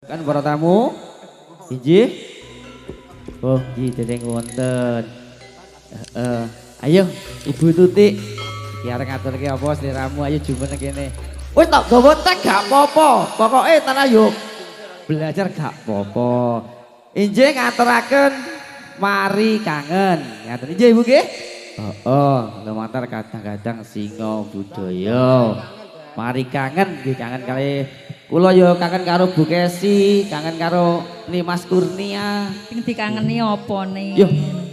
Kan para tamu, injih. Oh, injih dereng wonten. Ayo, Ibu Tuti. Ki arep ngaturke apa sliramu, ayo jumeneng kene. Wis tak gawa tek gak apa-apa. Pokoke tanah yuk. Belajar gak apa-apa. Injih ngaturaken mari kangen. Ngaten injih Ibu nggih. Heeh, lumantar kadang-kadang singa budaya. Mari kangen nggih, kangen kali kula ya kangen karo Bu Kesi, kangen karo Nimas Kurnia. Sing dikangeni apa nih? Yo,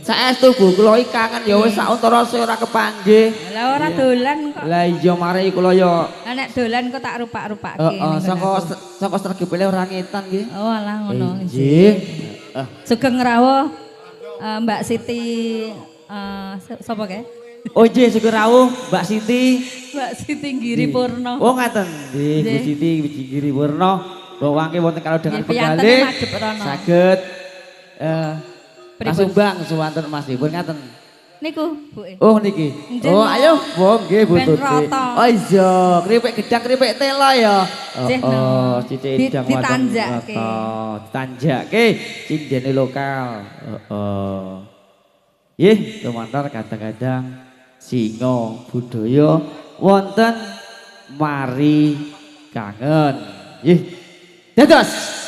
saestu Bu, kula iki kangen ya wis sauntara ora kepanggih. Lah ora dolan kok. Lah iya mari kula ya. Lah nek dolan kok tak rupak-rupake. Heeh, saka sregepele ora ngetan nggih. Oh alah ngono. Nggih. Sugeng rawuh Mbak Siti sapa kae? Oh nggih, syukur rawuh Mbak Siti. Mbak Siti Giri Purno. Oh ngaten. Nggih, Bu Siti Giri Purno. Rawangke wonten kalau dengan Piyanten penggalih madhep rono. saged kasumbang suwanten Mas Dipun ngaten. Niku, Bu. Oh niki. Njen, Oh ayo, wong nggih Bu ben Tuti. rata. Oh iya, kripik gedang kripik tela ya. Nggih, Oh, cicik idang ditanjakke. Ditanjakke cindene lokal. Heeh. Nggih, lumantar kadang-kadang singa budaya wonten mari kangen. Nggih. Dados.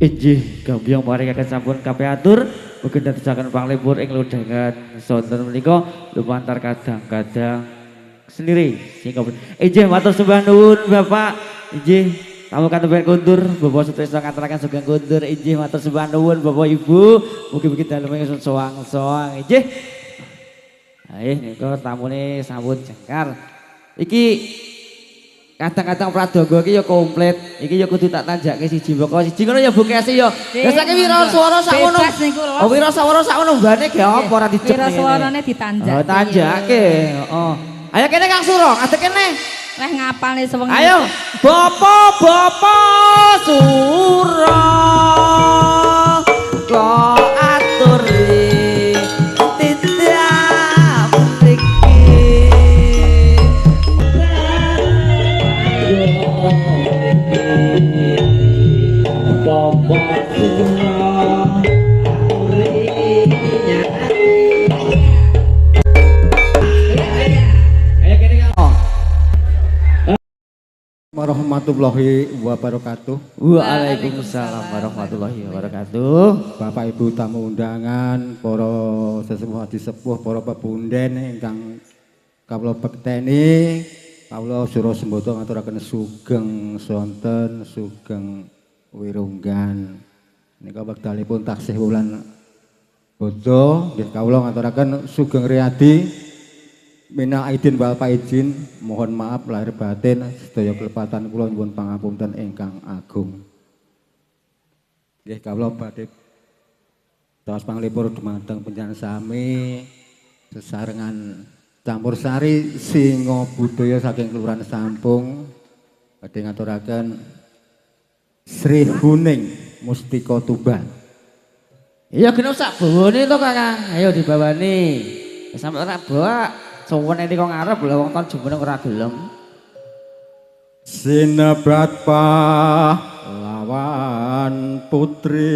Injih gambyong paringaken sampun kapiatur mugi dadosaken panglipur ing ludhangan sonten menika lumantar kadang-kadang sendiri sing injih matur sembah nuwun Bapak. Injih tamu katemben kundur Bapak Sutrisno ngaturaken sugeng kundur. Injih matur sembah nuwun Bapak Ibu mugi-mugi dalem soang-soang. Injih ayo nika tamune sambut jengkar iki kadang-kadang pradoga iki ya komplit. Iki ya kudu tak tanjake siji mboko siji ngono ya Bu Kesi ya. Ya saiki wira swara sakmono. Oh wira swara sakmono mbane ge apa ora dicek. Wira swarane ditanjake. Oh tanjake. Heeh. Ayo kene Kang Suro, adek kene. Leh ngapalne sewengi. Ayo Bapak Suro. Kok aturi warahmatullahi wabarakatuh. Waalaikumsalam warahmatullahi wabarakatuh. Bapak Ibu tamu undangan, para sesepuh disepuh, para pepunden ingkang kawula bekteni, kawula sura sembada ngaturaken sugeng sonten, sugeng wirunggan. Nika wekdalipun taksih wulan bodho, nggih kawula ngaturaken sugeng riyadi. Mina aidin wal faizin, mohon maaf lahir batin sedaya kelepatan kula nyuwun pangapunten ingkang agung. Nggih kawula badhe tos panglipur dumateng panjenengan sami sesarengan campur sari singa budaya saking Kelurahan Sampung badhe ngaturaken Sri Huning Mustika Tuban. Iya genep sak bawane to Kakang. Ayo dibawani. Sampe ora bawa sowan iki kok ngarep lha wong kon jumeneng ora gelem. Sinebat pahlawan putri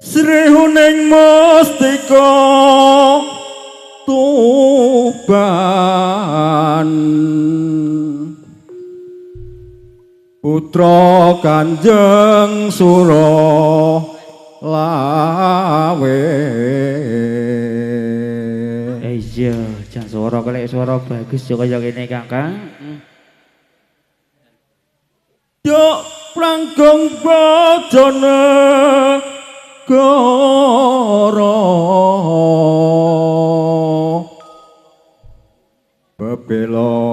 Sri Huning Mustika Tuban putra Kanjeng Suralawe. Iya, jan swara kelek swara bagus yo kaya kene Kakang. Yo prangkong bajane goro bebelo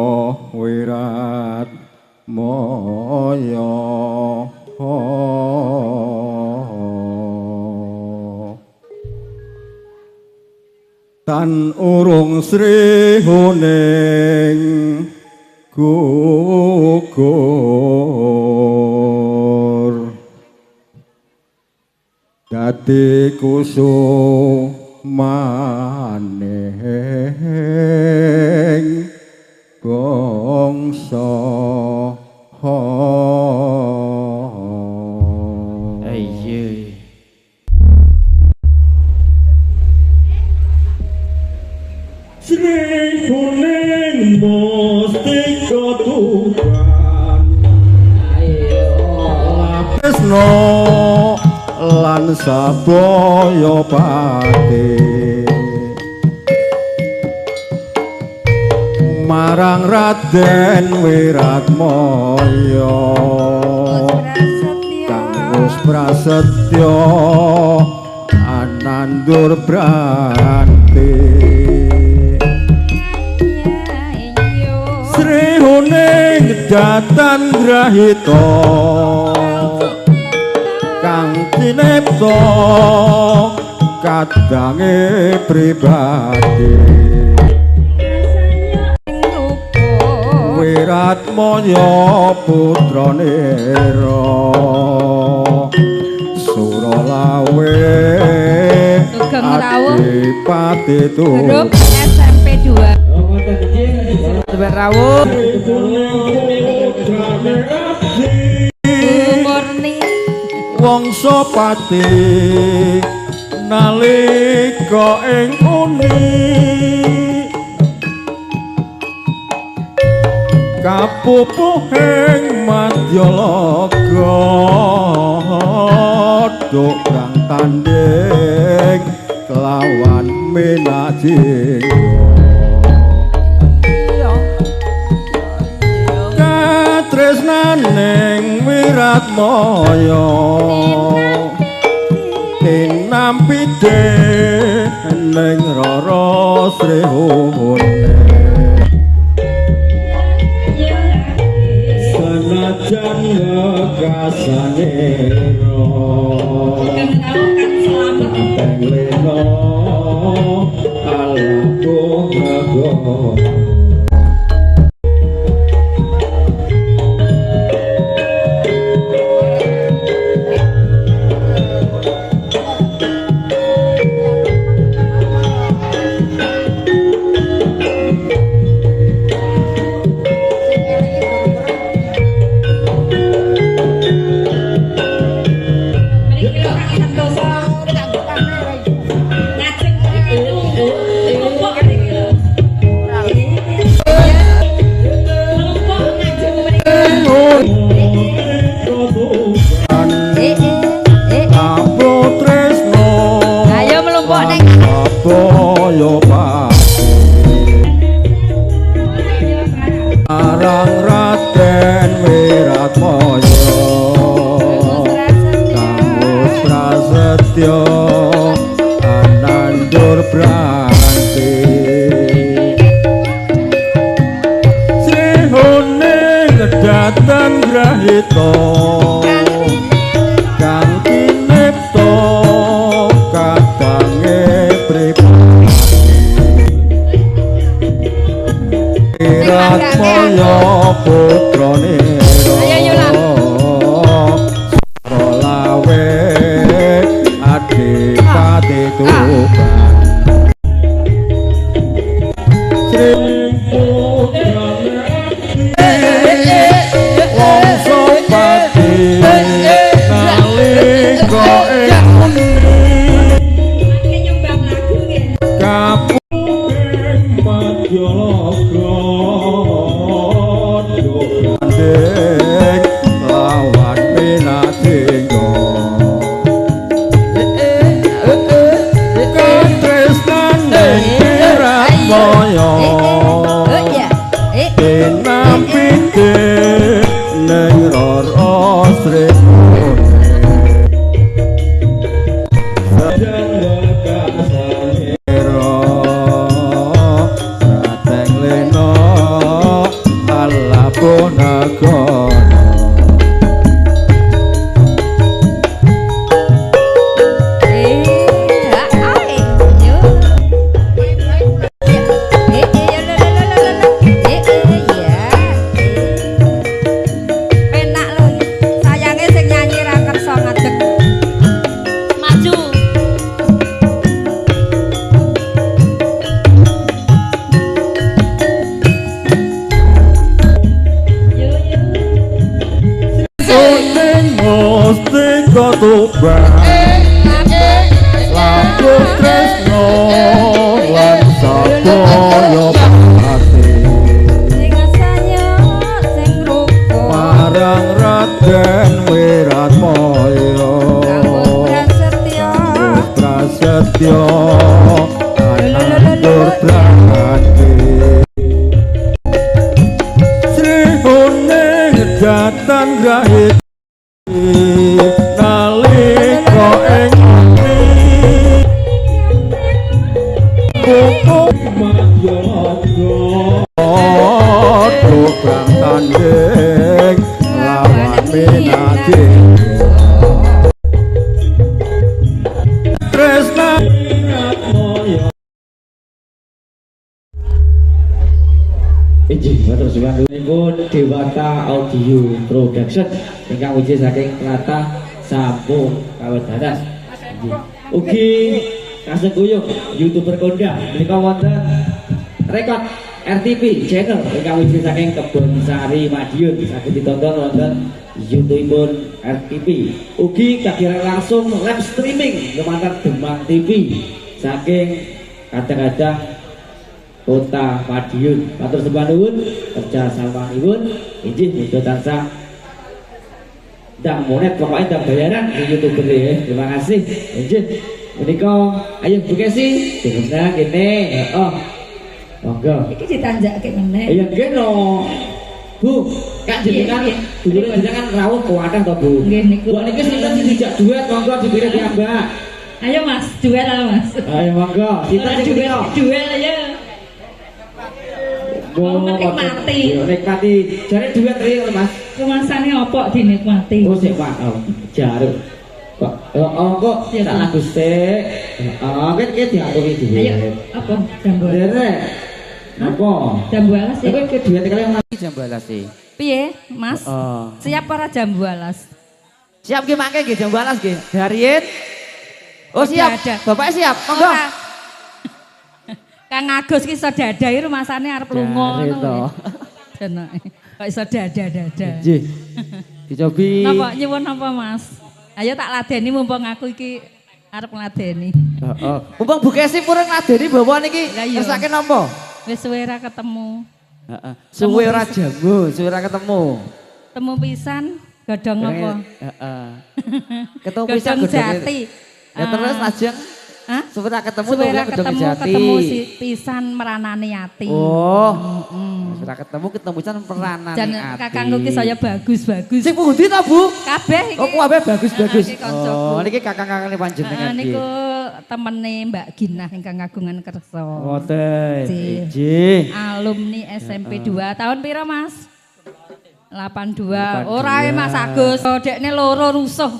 wirat moyo tan urung Sri Huning gugur dadi kusumaning bangsa. Iya. Sri Huning Mustika Tuban Tresno lan sabaya pati marang Raden Wiratmaya kang prasetya anandur branti Sri Huning datan grahita kang tinipta kadange pribadi Wiratmaya putrane Suralawe Adipati Grup SMP 2. Temen rawuh. Murni Wangsa pati nalika ing uni kapupuhing Madyalaga duk kang tanding kelawan Minajingga katresnaning Wiratmaya tinampite ning Rara Srihune sanajan lekasane Teng leno alaku ngago Anandur Branti Srihune ngedatan grahita kang kinipta kadange pripati Wiratmaya putrane Adipati Tuban Sri putrane Wangsa pati nalika enuni kapuhing Madyalaga duk lawan Minajingga Wiratmaya tinampite ning Rara Srihune sanajan lekasane Teng leno alaku ngago Tuban laku tresno lan sabaya pati marang Raden Wiratmaya prasetya anandur Branti Srihune ngedatan grahita nalika enuni Madyalaga duk kang tanding lawan Minajingga tresnane Wiratmaya Iji, matur suwun pun Dewata Audio Production ingkang uji saking Tlatah Sampung Kawedanas. Ugi kasengkuyung YouTuber kondang menika wonten rekod RTP channel ingkang uji saking Kebon Sari Madiun saged ditonton wonten YouTube RTP. Ugi kagiatan langsung live streaming lumantar Demang TV saking kadang-kadang Kota Madiun. Matur sembah nuwun kerja samanipun injih muga tansah ndak monet pokoknya ndak bayaran di YouTuber ya. Terima kasih. Injih. Menika ayo Bu Kesi diundang kene. Heeh. Monggo. Iki ditanjakke meneh. Iya kene. Bu, Kak jenengan dulure jenengan rawuh kuatah to Bu. Nggih niku. Bu niki sinten sing dijak duet monggo dipilih piyambak. Ayo Mas, duel lah Mas. Ayo monggo. Kita sing duel, duel aja. Oh, nikmati. Yo nikmati. Jare duet real Mas. Kemasannya apa dinikmati? Oh sik Pak. Oh, jaruk. Kok kok tak lagu sik. Heeh, kan iki diaturi dhewe. Ayo, apa? Jambu. Derek. Napa? Jambu alas ya. Kowe ke duet kalian lagi jambu alas sih. Piye, Mas? Heeh. Siap para jambu alas? Siap ki mangke nggih jambu alas nggih. Dariet. Oh siap. Ada. Bapak siap. Monggo. Ora. Kang Agus ki iso dadahi rumasane arep lunga Jare to. ngono. Jenenge. Kok iso dada-dada. Nggih. Dicobi. Napa nyuwun napa Mas? Ayo tak ladeni mumpung aku iki arep ngladeni. Heeh. Mumpung Bu Kesi purun ngladeni bawa niki. Lah iya. Kersake napa? Wis suwe ra ketemu. Heeh. Suwe ora jamu, suwe ora ketemu. Temu pisan godhong apa? Heeh. Ketemu pisan Godhong jati. Ya terus lajeng Hah? suwe ora ketemu Suwe ra godhong ketemu jati. ketemu si pisan meranani ati. Oh. Suwe ora ketemu pisan peranane Jan ati. kakangku ki saya bagus-bagus. Sing pundi to, Bu? Kabeh iki. Oh, kabeh bagus-bagus. Iki koncoku. Oh, niki kakang-kakangane panjenengan iki. Niku temene Mbak Ginah ingkang kagungan kersa. Ngoten. Nggih. Nggih. Alumni SMP 2 tahun pira Mas? 82. 82. Ora Mas Agus, oh, dekne loro rusuh.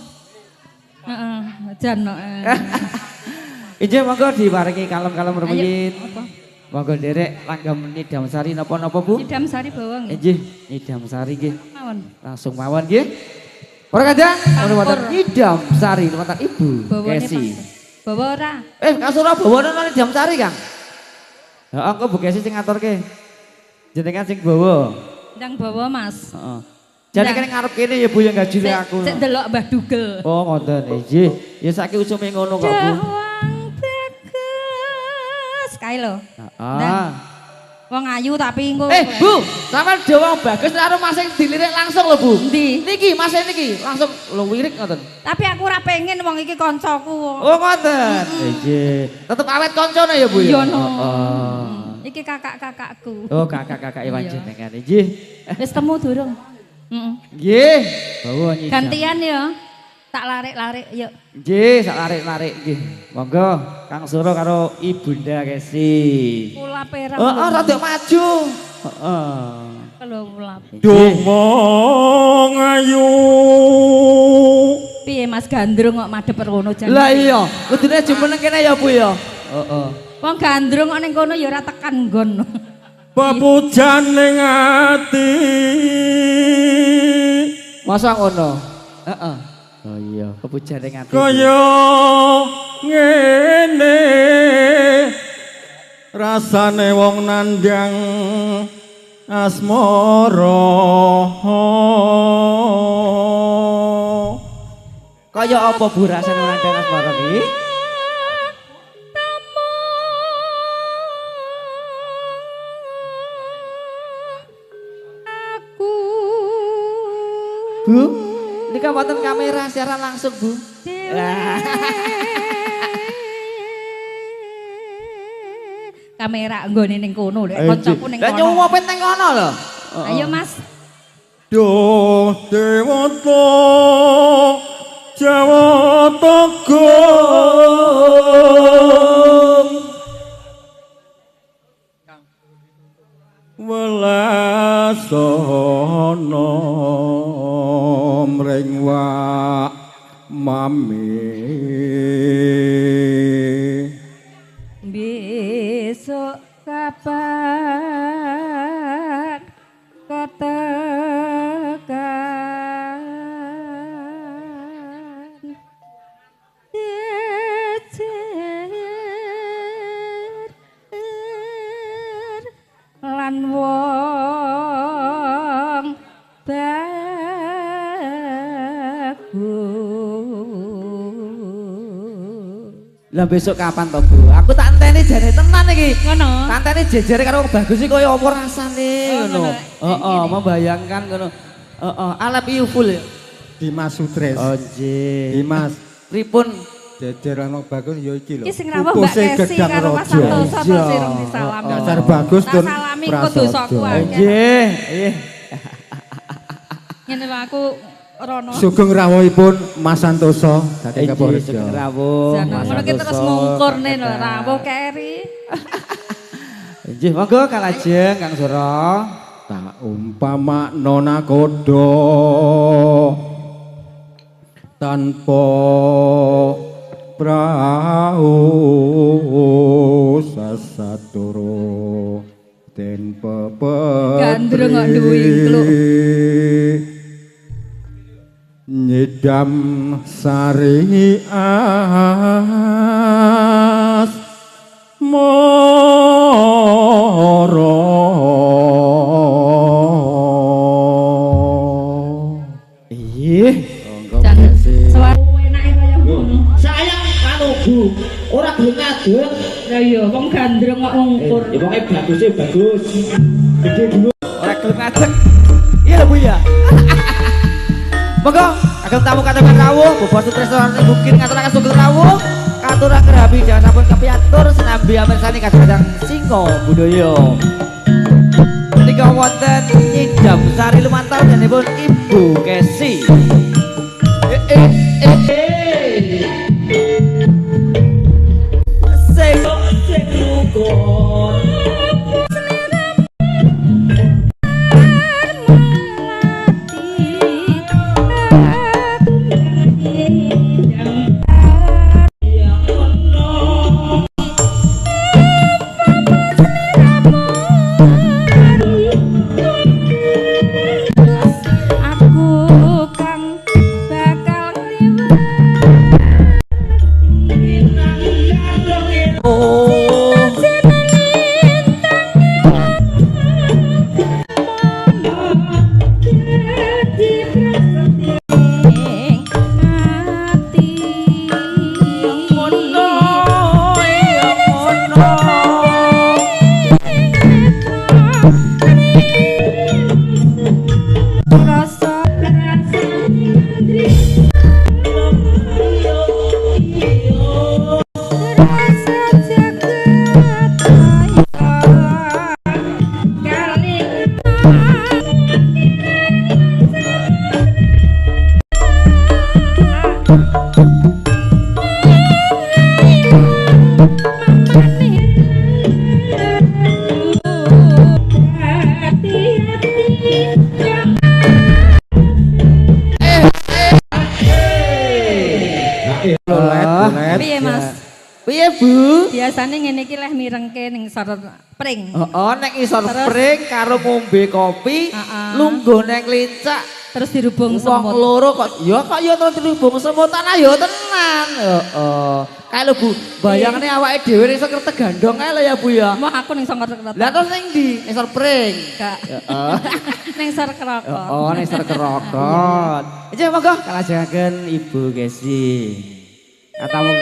Heeh, jan Injih monggo diparingi kalem-kalem rumiyin. apa? Monggo nderek langgam Nidam Sari napa-napa Bu? Idam sari bawang. Injih, Nidam Sari nggih. Mawon. Langsung mawon nggih. Ora kadang ono wonten Campur. Nidam Sari wonten Ibu Bawane Kesi. pas. Bawa ora? Kasura bawane nang Nidam Sari, Kang. Heeh, engko Bu Kesi sing ngaturke. Jenengan sing bawa. Ndang bawa Mas. Heeh. Jane kene ngarep kene ya Bu ya gajine aku. Cek delok Mbah Dugel. Oh, ngoten. Injih. Ya saiki usume ngono kok, Bu. Dawang bagus. Kae lho. Heeh. Wong ayu tapi engko. Bu, sampean Dawang bagus karo Mas sing dilirik langsung lho, Bu. Endi? Niki, Mas niki langsung lho wirik ngoten. Tapi aku ora pengen wong iki kancaku. Oh, ngoten. Nggih. Tetep awet koncone ya, Bu ya. Iya no. Heeh. Iki kakak-kakakku. Oh, kakak-kakak panjenengan nggih. Wis temu durung? Heeh. Nggih. Bawa nyidam. Gantian ya. Tak larik-larik yuk. Nggih, sak larik-larik nggih. Monggo Kang Suro karo Ibunda Kesi. Pula perang. Heeh, rada maju. Heeh. Kalau pula. Dumong ayu Piye Mas Gandrung kok madhep rono jan. Lah iya, kudune jumeneng kene ya Bu ya. Heeh. Wong Gandrung kok ning kono ya ora tekan nggon. pepujan ning ati Masa ngono? Heeh. Oh iya, kepujane ngati. kaya ngene rasane wong nandang asmara Kaya apa Bu rasane ora ndang asmara iki? Bu, nika wonten kamera siaran langsung, Bu. Kamera nggone ning kono lho, kancaku ning Lah kono. nyuwupin teng kono lho. Ayo Mas. Duh dewata Jawata Gong Welasana mring wak mami Besok kapan katakan jejer lan wong bagus Lah besok kapan to, Bu? Aku tak enteni jane tenan iki. Ngono. Tak enteni jejere karo Bagus iki kaya apa rasane ngono. ngono. Heeh, membayangkan ngono. Heeh, Alep iku full ya. Dimas Sutres. Oh, nggih. Dimas Pripun? jejer ana Bagus ya iki lho. Iki sing rawuh Mbak Kesi karo Mas Santoso to sing disalami. Dasar Bagus Tak tur salami engko dosaku akeh. Nggih, nggih. Ngene wae aku rono. Sugeng rawuhipun Mas Santoso dadi Kapolres. Sugeng rawuh. Jangan ngono ki terus ngungkurne lho rawuh keri. Nggih, monggo kalajeng Kang Sura. Tak umpama nona kodo tanpa prau sasaturu den pepetri Gandrung kok duwi kluk. nyidam sari as moro ora gelem ngadeg. Lah iya wong gandrung kok ngungkur. Ya pokoke bagus e bagus. Gede dulu. Ora gelem ngadeg. Iya lho Bu ya. Monggo ageng tamu katakan rawuh, Bobot Sutresno mungkin ngaturaken sugeng rawuh. Katuraken rabi jangan sampun kepiatur senambi amirsani kadang Singo Budaya. Menika wonten nyidam sari lumantar danipun Ibu Kesi. Piye Mas? Piye Bu? Biasane ngene iki leh mirengke ning sor pring. Heeh, nek isor pring karo ngombe kopi, lungguh ning lincak. Terus dirubung Wong semut. loro kok ya terus dirubung semut ana ya tenan. Heeh. Kae lho Bu, bayangane awake dhewe iso kertek gandong kae lho ya Bu ya. Mau aku ning songkot kereta. Lah terus ning ndi? Isor pring. Gak. Heeh. Ning sor kerokot. Oh, ning isor kerokot. Iki monggo kalajengaken Ibu Kesi. Atamu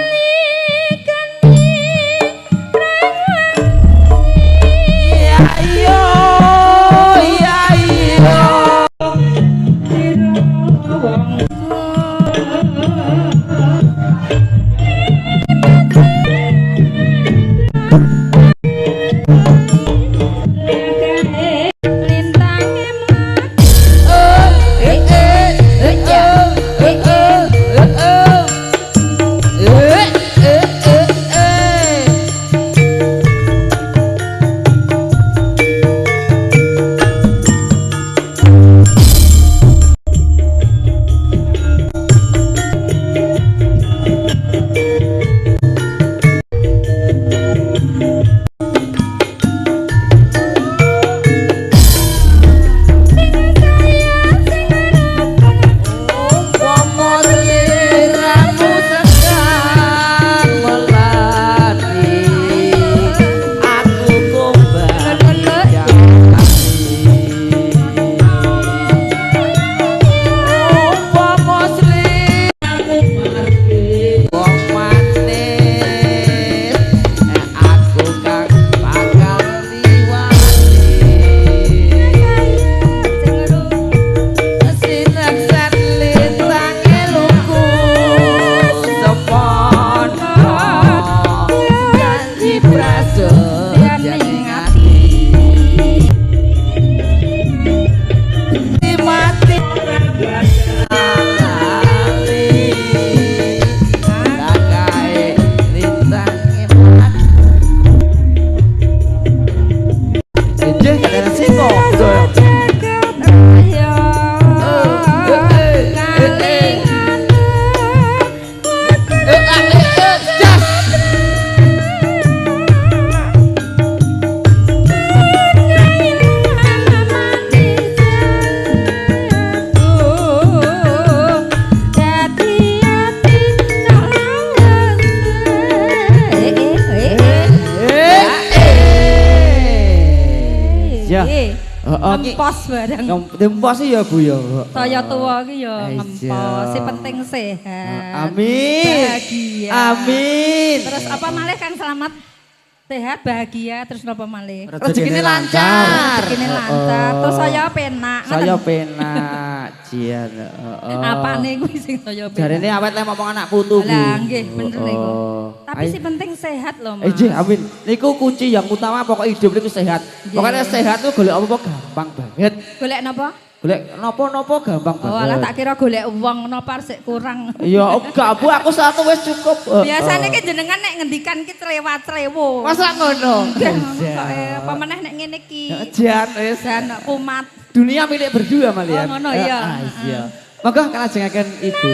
ngempos barang. Ngempos sih ya Bu ya. Saya tua ki ya Iya. ngempos, sing penting sehat. Amin. Bahagia. Amin. Terus apa malih Kang Slamet? Sehat, bahagia, terus apa malih? Rezekine lancar. Rezekine lancar. Terus saya penak. Saya penak. Jian. Apane kuwi sing saya penak? Jarene awet lek ngomong anak putu Bu. Lah nggih bener niku. Tapi Ayo. sing penting sehat loh Mas. Nggih, amin. Niku kunci yang utama pokok hidup niku sehat. Pokoknya sehat tuh golek apa gampang banget. Golek napa? Golek napa-napa gampang Oh alah banget. tak kira golek uang napa sik kurang. Ya enggak Bu, aku satu wis cukup. Biasanya ki jenengan nek ngendikan ki trewat-trewo. Masa ngono? Apa meneh nek ngene ki? Jan wis. Dan kumat. Dunia milik berdua malian. Oh, ngono, iya. Iya. Monggo kalajengaken Ibu.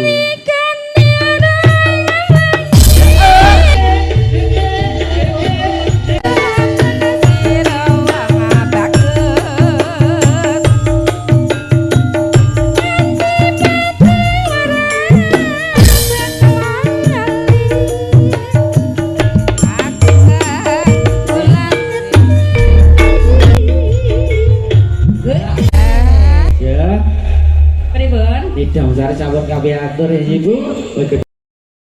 Ya, Pripun? tidak usah campur kabeh atur ya Ibu.